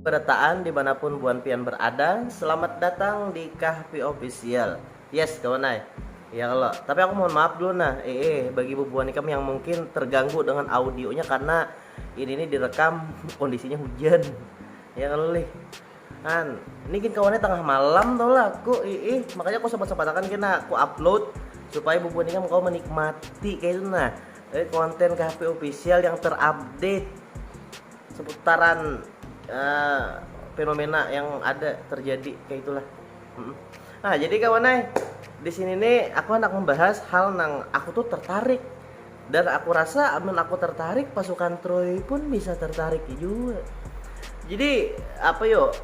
Bertaan dimanapun Buan Pian berada, selamat datang di Kahfi Official. Yes, kawan ay. Ya kalau, tapi aku mohon maaf dulu nah, bagi bubuan ikam yang mungkin terganggu dengan audionya karena ini direkam kondisinya hujan. Ya kalau lih, kan, ini kan kawannya tengah malam tau lah, aku makanya aku sempat-sempatakan kena aku upload supaya bubuan ikam kau menikmati kayak itu nah, konten Kahfi Official yang terupdate seputaran fenomena yang ada terjadi kayak itulah. Nah, jadi kawan di sini nih aku hendak membahas hal yang aku tuh tertarik dan aku rasa amun aku tertarik pasukan Troy pun bisa tertarik juga. Jadi apa yuk?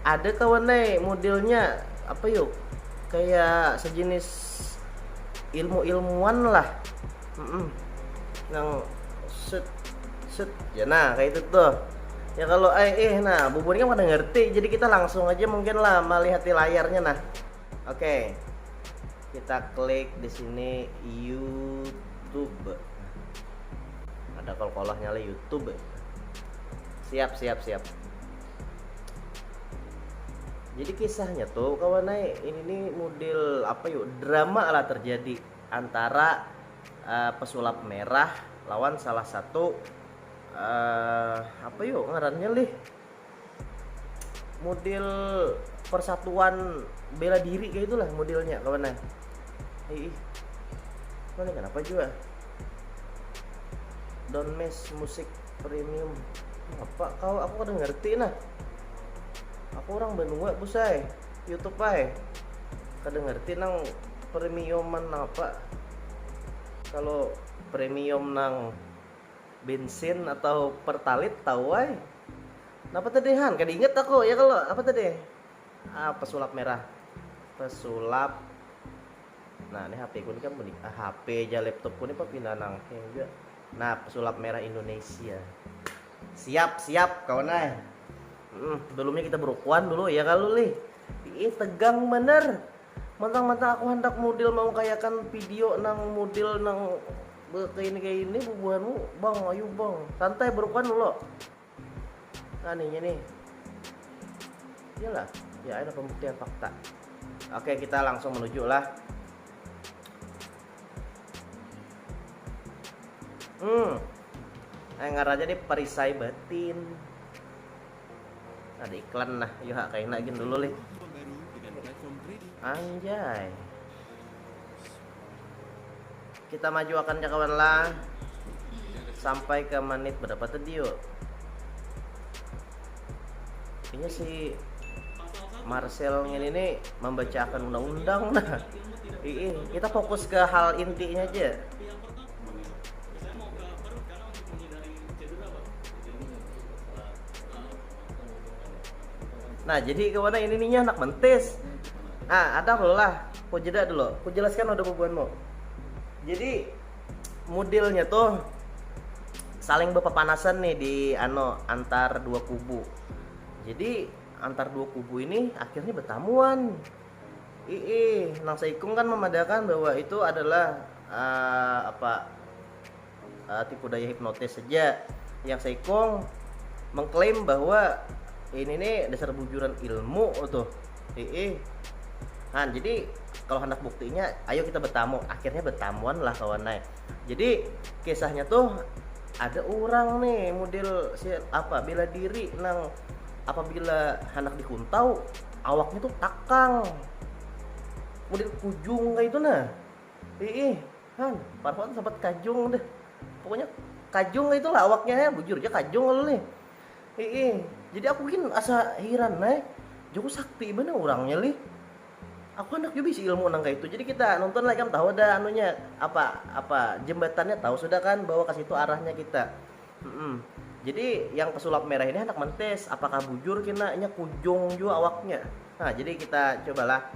Ada kawan modelnya apa yuk? Kayak sejenis ilmuwan lah. Yang set set ya nah kayak itu tuh. Ya kalau nah bubur kan pada ngerti, jadi kita langsung aja mungkin lah melihat di layarnya nah. Oke. Kita klik di sini YouTube. Ada kol-kolahnya lah YouTube. Siap. Jadi kisahnya tuh kawan ini nih model apa yuk drama lah terjadi antara pesulap merah lawan salah satu apa yuk ngarannya lih model persatuan bela diri kayak itulah modelnya kawan mana kenapa juga Don't Mess Musik Premium apa kau aku kadang ngerti nah aku orang benua pusai YouTube kadang ngerti nang premiuman apa kalau premium nang bensin atau pertalit tahu apa tadi Han kan inget aku ya kalau apa tadi pesulap merah pesulap. Nah ini HP ku ini kan HP aja laptop ku ini pindah nang juga. Nah pesulap merah Indonesia siap kawan sebelumnya kita berukuan dulu ya kalau lih tegang bener mentang-mentang aku hendak model mau kayakan video nang model nang kayak ini bubuhanmu bang ayo bang santai berukuan dulu nah nih iyalah ya ada pembuktian fakta. Oke kita langsung menuju lah ngar aja nih perisai batin ada iklan nah yuk kayak nagin dulu lih anjay kita maju akan kawan lah sampai ke menit berapa tadi yuk ini si Marcel ini membacakan undang-undang nah kita fokus ke hal intinya aja. Nah jadi kawan ini nih anak mentis ada dulu lah aku jeda dulu aku jelaskan udah bubuanmu. Jadi modelnya tuh saling berpapanasan nih di antar dua kubu. Jadi antar dua kubu ini akhirnya bertamuan. Nang Saikung kan memadakan bahwa itu adalah tipu daya hipnotis saja. Yang Saikung mengklaim bahwa ini nih dasar bujuran ilmu tuh. Jadi kalau hendak buktinya ayo kita bertamu, akhirnya bertamuan lah kawan jadi kisahnya tuh ada orang nih model bela diri nang apabila hendak dikuntau awaknya tuh takang model kujung kayak itu nah parfum sempat kajung deh pokoknya kajung kayak itulah awaknya bujur aja kajung kalau nih jadi aku mungkin asa heran Joko sakti bener orangnya lih aku anak juga bisa ilmu nang kayak itu jadi kita nonton lagi kan tahu ada anunya apa jembatannya tahu sudah kan bahwa ke situ arahnya kita jadi yang pesulap merah ini anak mentes apakah bujur kena nya kujung juga awaknya nah jadi kita cobalah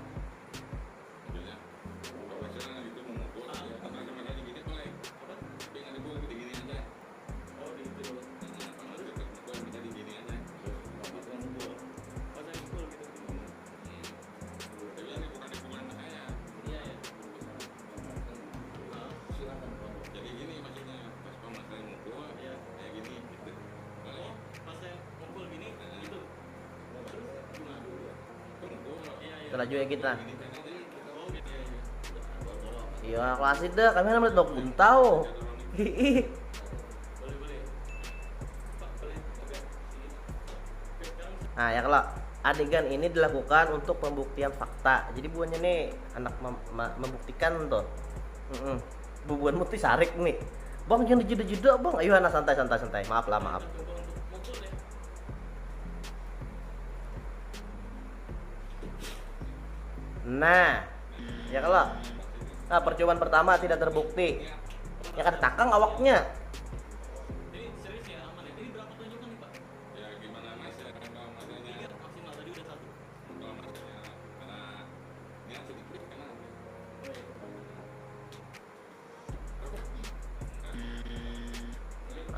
Laju ya kita. Iya, kelas dah kami namanya dok buntau. Hihi. Nah, ya kalau adegan ini dilakukan untuk pembuktian fakta. Jadi buannya nih anak membuktikan tuh. Bubuan muti sarik nih. Bang jangan dijeda-jeda bang. Ayo anak santai. Maaf lah maaf. Nah, ya kalau percobaan pertama tidak terbukti. Ya kan takang awaknya.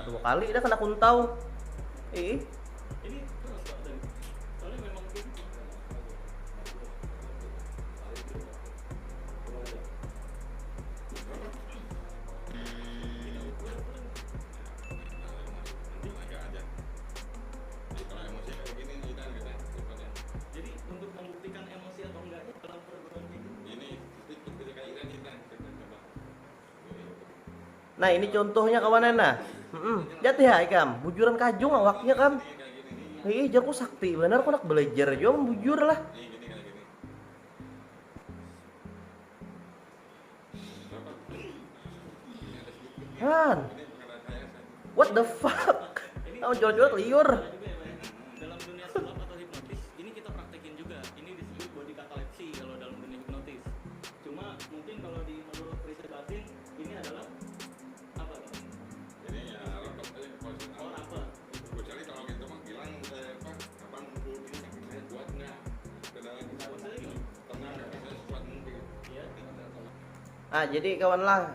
Dua kali dah kena kuntau. Ini terus Pak tadi. Soalnya memang jadi untuk membuktikan emosi atau enggaknya dalam perguruan itu. Nah ini contohnya kawanan nah. Jati ya ikam, bujuran kajung awaknya kam. Jago sakti benar kok nak belajar aja bujur lah. Han, what the fuck? Kamu jual-jual liur. Dalam dunia sulap atau hipnotis, ini kita praktekin juga. Ini disebut body catalepsy kalau dalam dunia hipnotis. Cuma mungkin kalau di menurut riset batin ini adalah apa tuh? Jadi ya apa? Kecuali kalau kita mah bilang abang ini sakit saya kuat nggak? Tenang bisa kuat mungkin. Iya. Jadi kawan lah.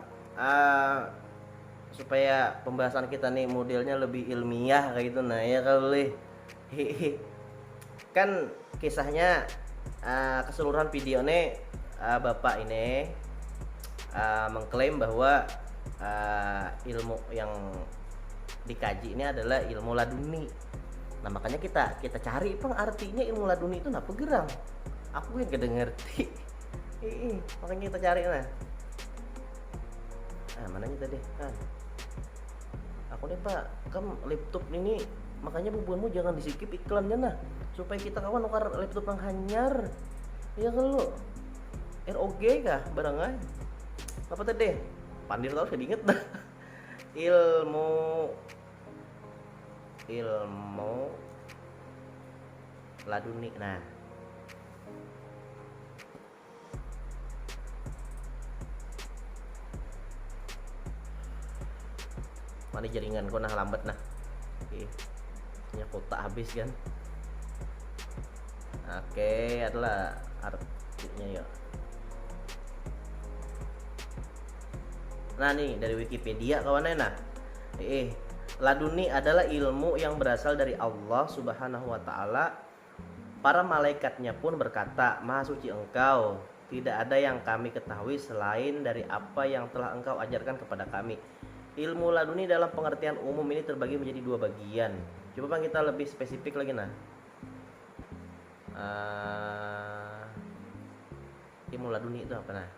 Supaya pembahasan kita nih modelnya lebih ilmiah kayak gitu nah ya kali kan kisahnya keseluruhan video nih bapak ini mengklaim bahwa ilmu yang dikaji ini adalah ilmu laduni. Nah makanya kita cari pang artinya ilmu laduni itu apa gerang aku yang gak ngerti. Makanya kita cari nah mananya tadi kan aku nih pak kan laptop ini makanya bubuanmu jangan disikip iklannya nah supaya kita kawan nukar laptop yang hanyar ya kalau ROG kah barangnya apa tadi pandir tau saya diinget dah ilmu laduni. Nah mana jaringan kok nah lambat nah punya kota habis kan. Oke, adalah artinya ya. Nah nih dari Wikipedia kawannya nah laduni adalah ilmu yang berasal dari Allah Subhanahu wa ta'ala. Para malaikatnya pun berkata, Maha suci engkau, tidak ada yang kami ketahui selain dari apa yang telah engkau ajarkan kepada kami. Ilmu laduni dalam pengertian umum ini terbagi menjadi dua bagian. Coba bang kita lebih spesifik lagi nah. Ilmu laduni itu apa nah?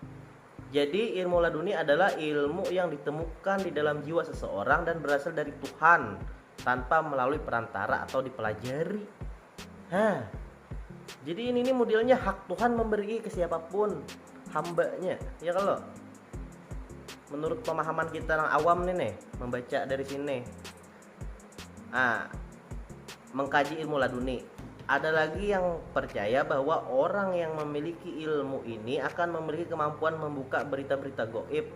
Jadi ilmu laduni adalah ilmu yang ditemukan di dalam jiwa seseorang dan berasal dari Tuhan tanpa melalui perantara atau dipelajari. Jadi ini modelnya hak Tuhan memberi ke siapapun hambanya. Ya kalau menurut pemahaman kita yang awam nih membaca dari sini. Mengkaji ilmu laduni. Ada lagi yang percaya bahwa orang yang memiliki ilmu ini akan memiliki kemampuan membuka berita-berita gaib,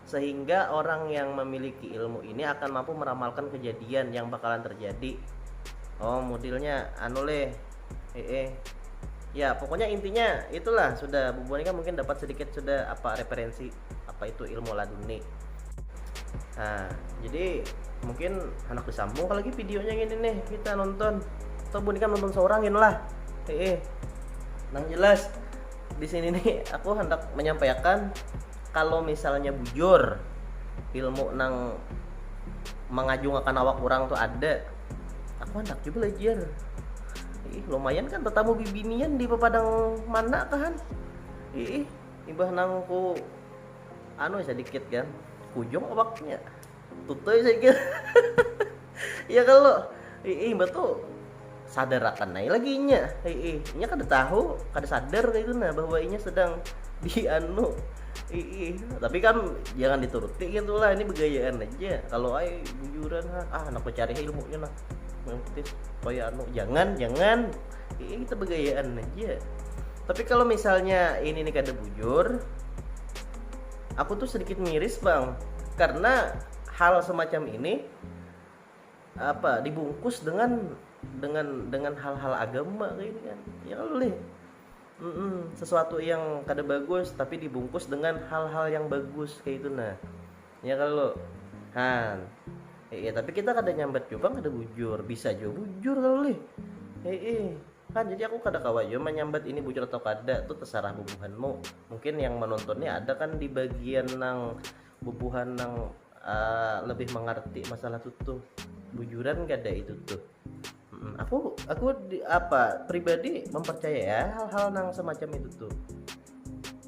sehingga orang yang memiliki ilmu ini akan mampu meramalkan kejadian yang bakalan terjadi. Modelnya ya pokoknya intinya itulah. Sudah Bu Bonika mungkin dapat sedikit sudah referensi apa itu ilmu laduni. Jadi mungkin anak disambung kalau lagi videonya gini nih kita nonton atau Bonika nonton seorangin lah. Nang jelas di sini nih aku hendak menyampaikan kalau misalnya bujur ilmu nang mengajung akan awak orang tuh ada, aku hendak coba belajar. Lumayan kan tetamu bibinian di pepadang mana kan. Ibah nang ku sedikit kan. Kujong awaknya. Tutoy saya kira. Ya kalau mbak tuh sadar akan naik lagi nya. Nya kada tahu, kada sadar kayak itu nah bahwa inya sedang di tapi kan jangan dituruti gitu lah, ini begayaan aja. Kalau bujuran anak cari ilmunya nah nanti supaya jangan kita begayaan aja. Tapi kalau misalnya ini nih kada bujur, aku tuh sedikit miris bang, karena hal semacam ini dibungkus dengan hal-hal agama kayak ini kan ya kalau sesuatu yang kada bagus tapi dibungkus dengan hal-hal yang bagus kayak itu nah ya kalau tapi kita kada nyambat juga kada bujur, bisa juga bujur kalau kan jadi aku kada kawa juga menyambat ini bujur atau kada tuh terserah bubuhanmu. Mungkin yang menontonnya ada kan di bagian nang bubuhan nang lebih mengerti masalah tuh bujuran kada itu tuh. Aku pribadi mempercaya ya hal-hal nang semacam itu tuh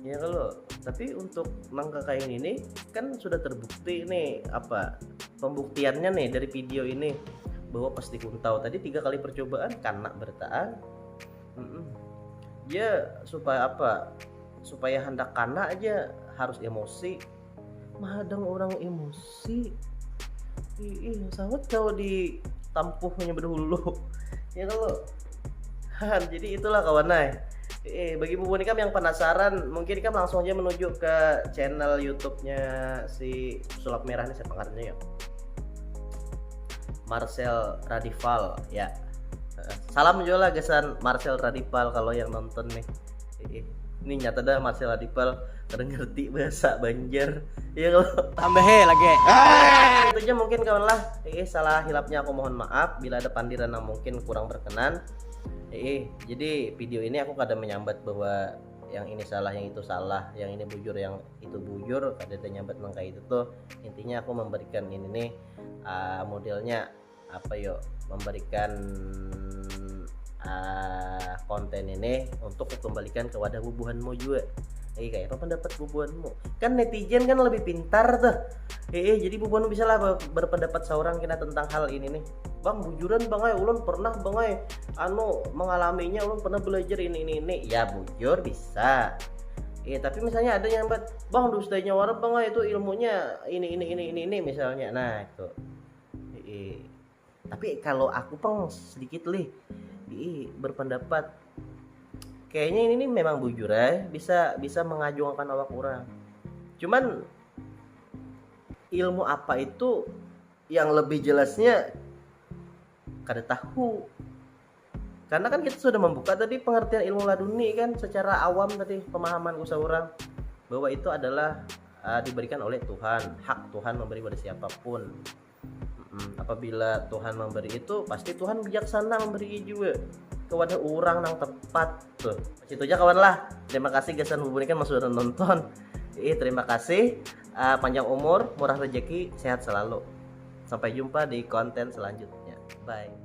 ya kalau. Tapi untuk nang kakain ini kan sudah terbukti nih pembuktiannya nih dari video ini bahwa pasti kuntau tadi 3 kali percobaan karena bertahan ya supaya hendak kana aja harus emosi, mahadang orang emosi sawat kau ditampuhnya berdahulu ya kalau. Jadi itulah kawanai. Bagi Bu Bonikam yang penasaran, mungkin Kam langsung aja menuju ke channel YouTube-nya si sulap merah nih, siapa ngarannya ya, Marcel Radival ya. Salam juga lah gesan Marcel Radival kalau yang nonton nih. Ini nyata dah Marcel Radival kadang ngerti bahasa Banjar ya kalau. Tambah lagi. Itu aja mungkin kawan lah. Salah hilapnya aku mohon maaf bila ada pandiran yang mungkin kurang berkenan. Jadi video ini aku kadang menyambat bahwa yang ini salah, yang itu salah, yang ini bujur, yang itu bujur, kadang nyambat nang kayak itu tuh. Intinya aku memberikan ini nih modelnya memberikan konten ini untuk kembalikan ke wadah bubuhanmu juga. Kayak apa pendapat bubuhanmu? Kan netizen kan lebih pintar tuh. Jadi bubuhanmu bisa lah berpendapat seorang kena tentang hal ini nih. Bang bujuran bang ulun pernah bang mengalaminya, ulun pernah belajar ini. Ya bujur bisa. Tapi misalnya ada yang bang dustanya warna bang itu ilmunya ini misalnya. Nah itu. Tapi kalau aku sedikit berpendapat kayaknya ini memang bujur bisa mengajungkan awak orang. Cuman ilmu apa itu yang lebih jelasnya kada tahu. Karena kan kita sudah membuka tadi pengertian ilmu laduni kan secara awam tadi, pemahamanku seorang bahwa itu adalah diberikan oleh Tuhan, hak Tuhan memberi pada siapapun. Apabila Tuhan memberi itu pasti Tuhan bijaksana memberi juga kepada orang yang tepat tuh. Itu aja kawan lah. Terima kasih gesan bubunikan mas sudah nonton. Terima kasih. Panjang umur, murah rezeki, sehat selalu. Sampai jumpa di konten selanjutnya. Bye.